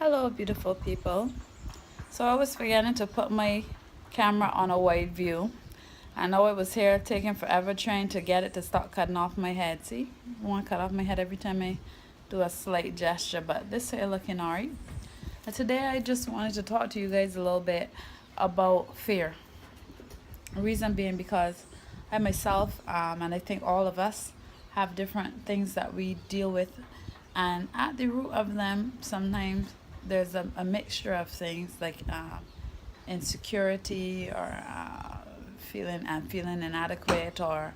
Hello, beautiful people. So I was forgetting to put my camera on a wide view. I know it was here taking forever trying to get it to stop cutting off my head. See, I want to cut off my head every time I do a slight gesture, but this here looking alright. And today I just wanted to talk to you guys a little bit about fear. Reason being because I myself, and I think all of us, have different things that we deal with, and at the root of them, sometimes there's a mixture of things like insecurity or feeling inadequate or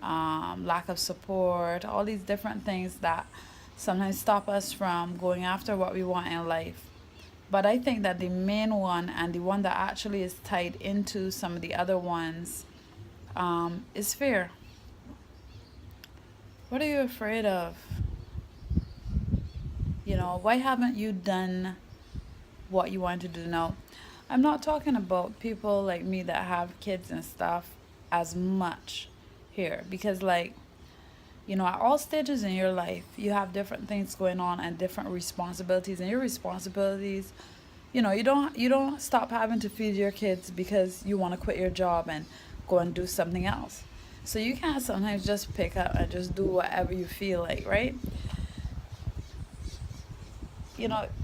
lack of support. All these different things that sometimes stop us from going after what we want in life. But I think that the main one and the one that actually is tied into some of the other ones is fear. What are you afraid of? Why haven't you done what you want to do now? I'm not talking about people like me that have kids and stuff as much here because, like, at all stages in your life, you have different things going on and different responsibilities, and your responsibilities, you don't stop having to feed your kids because you want to quit your job and go and do something else. So you can't sometimes just pick up and just do whatever you feel like, right?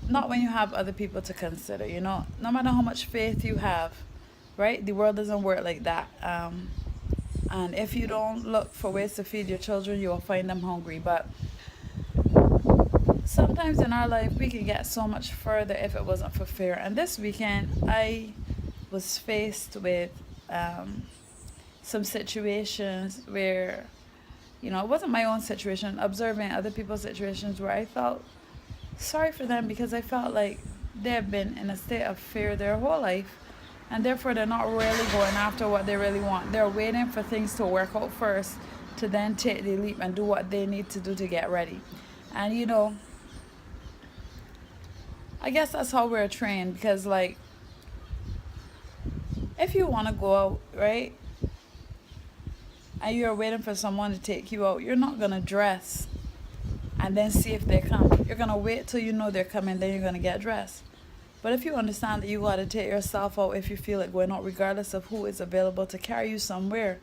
Not when you have other people to consider, no matter how much faith you have, right? The world doesn't work like that. And if you don't look for ways to feed your children, you will find them hungry. But sometimes in our life, we can get so much further if it wasn't for fear. And this weekend, I was faced with some situations where, it wasn't my own situation, observing other people's situations where I felt sorry for them because I felt like they have been in a state of fear their whole life, and therefore they're not really going after what they really want. They're waiting for things to work out first to then take the leap and do what they need to do to get ready. And I guess that's how we're trained because, like, if you want to go out, right, and you're waiting for someone to take you out, you're not going to dress and then see if they come. You're going to wait till you know they're coming, then you're going to get dressed. But if you understand that you got to take yourself out if you feel like going out, regardless of who is available to carry you somewhere,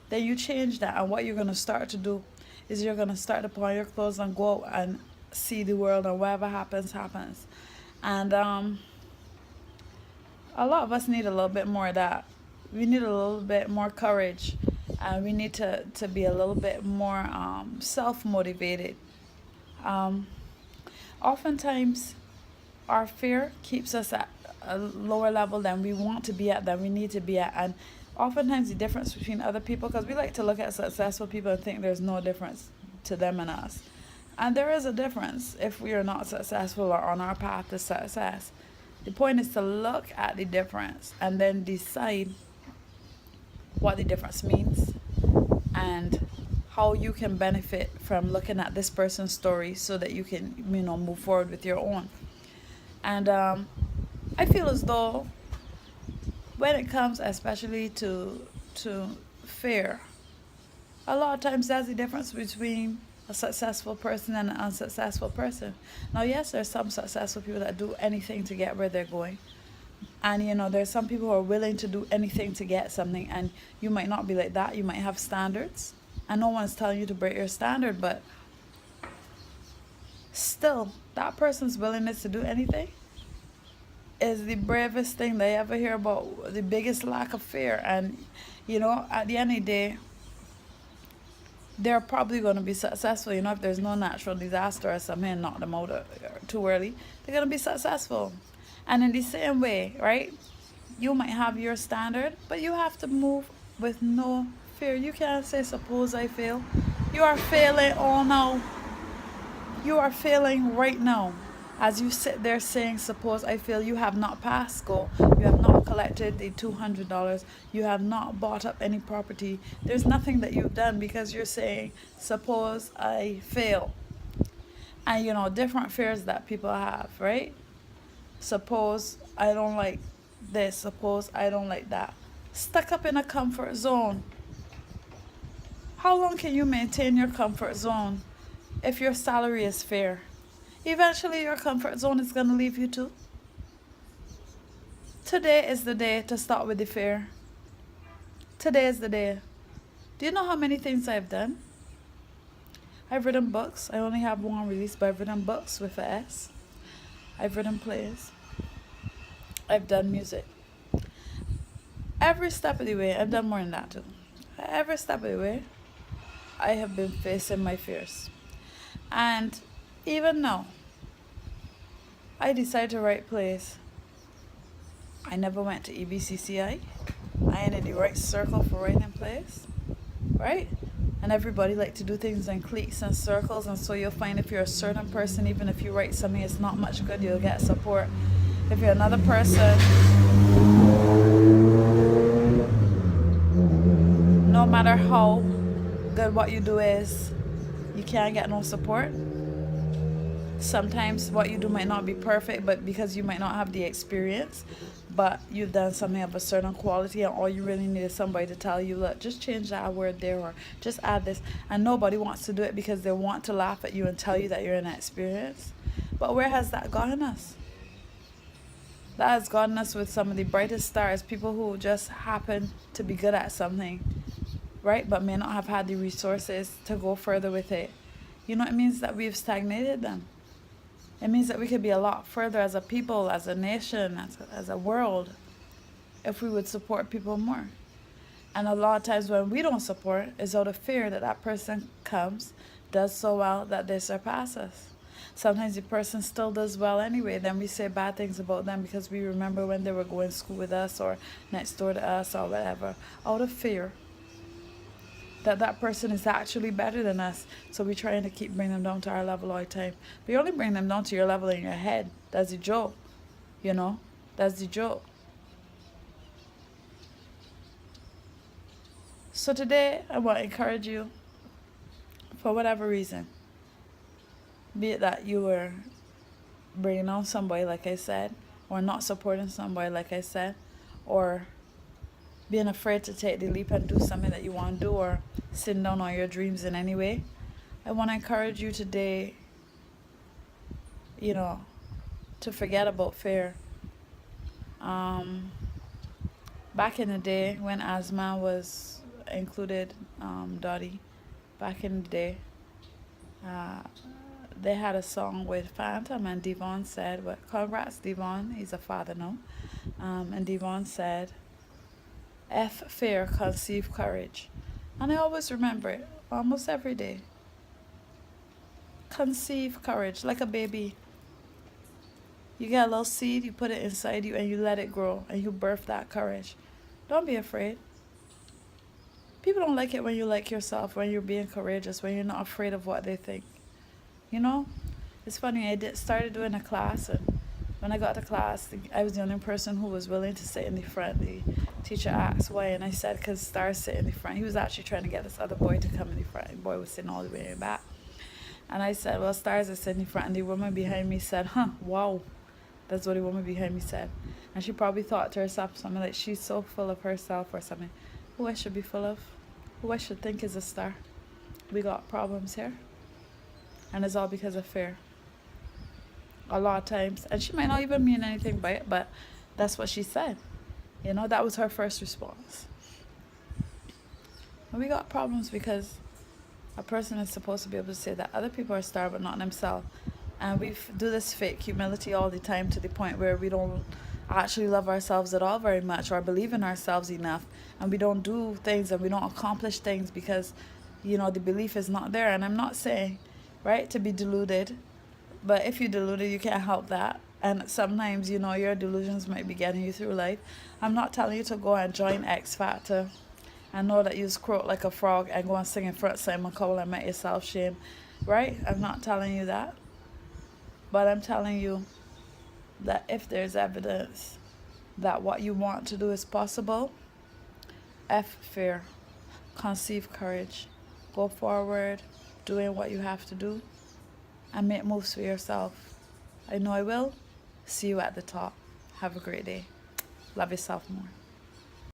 then you change that. And what you're going to start to do is you're going to start to put on your clothes and go out and see the world, and whatever happens, happens. And a lot of us need a little bit more of that. We need a little bit more courage, and we need to be a little bit more self-motivated. Um, Oftentimes, our fear keeps us at a lower level than we want to be at, than we need to be at. And oftentimes, the difference between other people, because we like to look at successful people and think there's no difference to them and us. And there is a difference if we are not successful or on our path to success. The point is to look at the difference and then decide what the difference means and how you can benefit from looking at this person's story so that you can, move forward with your own. And I feel as though when it comes especially to fear, a lot of times that's the difference between a successful person and an unsuccessful person. Now, yes, there's some successful people that do anything to get where they're going. And there's some people who are willing to do anything to get something, and you might not be like that. You might have standards, and no one's telling you to break your standard, but still, that person's willingness to do anything is the bravest thing they ever hear about, the biggest lack of fear. And at the end of the day, they're probably going to be successful. If there's no natural disaster or something knock them out too early, they're going to be successful. And in the same way, right, you might have your standard, but you have to move with no fear. You can't say, suppose I fail. You are failing all now. You are failing right now. As you sit there saying, suppose I fail, you have not passed go. You have not collected the $200. You have not bought up any property. There's nothing that you've done because you're saying, suppose I fail. And different fears that people have, right? Suppose I don't like this. Suppose I don't like that. Stuck up in a comfort zone. How long can you maintain your comfort zone if your salary is fair? Eventually, your comfort zone is going to leave you too. Today is the day to start with the fear. Today is the day. Do you know how many things I've done? I've written books. I only have one released, but I've written books with an S. I've written plays. I've done music. Every step of the way, I've done more than that too. Every step of the way, I have been facing my fears. And even now, I decided to write plays. I never went to EBCCI. I ain't in the right circle for writing plays, right? And everybody like to do things in cliques and circles, and so you'll find if you're a certain person, even if you write something it's not much good, you'll get support. If you're another person, no matter how good what you do is, you can't get no support. Sometimes what you do might not be perfect, but because you might not have the experience, but you've done something of a certain quality, and all you really need is somebody to tell you, look, just change that word there, or just add this. And nobody wants to do it because they want to laugh at you and tell you that you're inexperienced. But where has that gotten us? That has gotten us with some of the brightest stars, people who just happen to be good at something, right? But may not have had the resources to go further with it. You know, it means that we've stagnated them. It means that we could be a lot further as a people, as a nation, as a world, if we would support people more. And a lot of times when we don't support, it's out of fear that that person comes, does so well that they surpass us. Sometimes the person still does well anyway, then we say bad things about them because we remember when they were going to school with us or next door to us or whatever, out of fear that that person is actually better than us. So we're trying to keep bringing them down to our level all the time. But you only bring them down to your level in your head. That's the joke. You know? That's the joke. So today, I want to encourage you, for whatever reason, be it that you were bringing on somebody, like I said, or not supporting somebody, like I said, or being afraid to take the leap and do something that you want to do, or sitting down on your dreams in any way. I want to encourage you today, to forget about fear. Back in the day when asthma was included, Dottie, back in the day, they had a song with Phantom, and Devon said, well, congrats Devon, he's a father now, and Devon said, F fear, conceive courage. And I always remember it, almost every day. Conceive courage, like a baby. You get a little seed, you put it inside you, and you let it grow, and you birth that courage. Don't be afraid. People don't like it when you like yourself, when you're being courageous, when you're not afraid of what they think. You know? It's funny, I started doing a class, and when I got to class, I was the only person who was willing to sit in the front. The teacher asked why, and I said, because stars sit in the front. He was actually trying to get this other boy to come in the front. The boy was sitting all the way in the back. And I said, well, stars are sitting in the front. And the woman behind me said, wow. That's what the woman behind me said. And she probably thought to herself something like, she's so full of herself or something. Who I should be full of? Who I should think is a star? We got problems here. And it's all because of fear. A lot of times. And she might not even mean anything by it, but that's what she said. That was her first response. And we got problems because a person is supposed to be able to say that other people are star but not themselves. And we do this fake humility all the time to the point where we don't actually love ourselves at all very much, or believe in ourselves enough, and we don't do things and we don't accomplish things because the belief is not there. And I'm not saying, right, to be deluded, but if you're deluded, you can't help that. And sometimes, your delusions might be getting you through life. I'm not telling you to go and join X Factor and know that you croak like a frog and go and sing in front of Simon Cowell and make yourself shame, right? I'm not telling you that. But I'm telling you that if there's evidence that what you want to do is possible, F fear, conceive courage, go forward, doing what you have to do, and make moves for yourself. I know I will. See you at the top. Have a great day. Love yourself more.